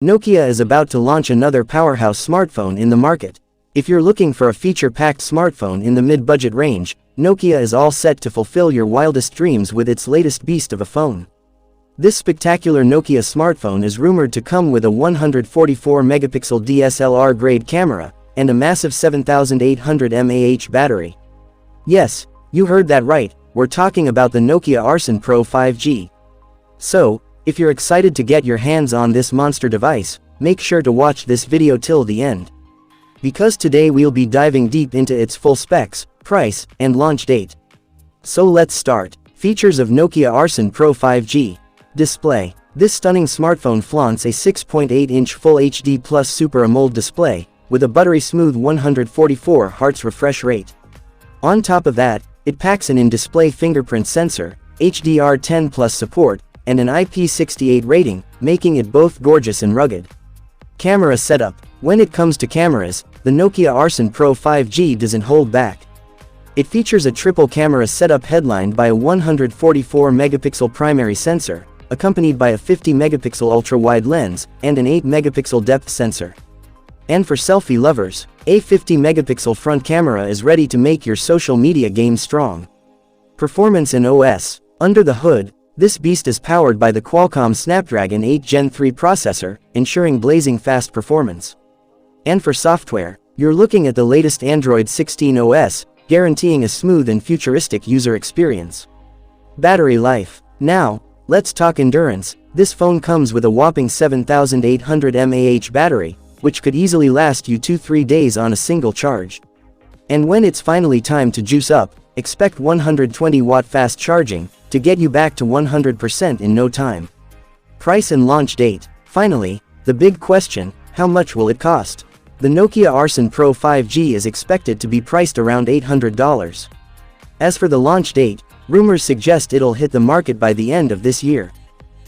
Nokia is about to launch another powerhouse smartphone in the market. If you're looking for a feature-packed smartphone in the mid-budget range, Nokia is all set to fulfill your wildest dreams with its latest beast of a phone. This spectacular Nokia smartphone is rumored to come with a 144-megapixel DSLR grade camera and a massive 7800 mAh battery. Yes, you heard that right, we're talking about the Nokia Arson Pro 5G. So, if you're excited to get your hands on this monster device, make sure to watch this video till the end. Because today we'll be diving deep into its full specs, price, and launch date. So let's start. Features of Nokia Arson Pro 5G. Display. This stunning smartphone flaunts a 6.8-inch Full HD Plus Super AMOLED display, with a buttery-smooth 144 Hz refresh rate. On top of that, it packs an in-display fingerprint sensor, HDR10 Plus support, and an IP68 rating, making it both gorgeous and rugged. Camera setup. When it comes to cameras, the Nokia Arson Pro 5G doesn't hold back. It features a triple camera setup headlined by a 144-megapixel primary sensor, accompanied by a 50-megapixel ultra-wide lens, and an 8-megapixel depth sensor. And for selfie lovers, a 50-megapixel front camera is ready to make your social media game strong. Performance and OS. Under the hood, this beast is powered by the Qualcomm Snapdragon 8 Gen 3 processor, ensuring blazing fast performance. And for software, you're looking at the latest Android 16 OS, guaranteeing a smooth and futuristic user experience. Battery life. Now, let's talk endurance. This phone comes with a whopping 7800 mAh battery, which could easily last you 2-3 days on a single charge. And when it's finally time to juice up, expect 120-watt fast charging to get you back to 100% in no time. Price and launch date. Finally, the big question, how much will it cost? The Nokia Arson Pro 5G is expected to be priced around $800. As for the launch date, rumors suggest it'll hit the market by the end of this year.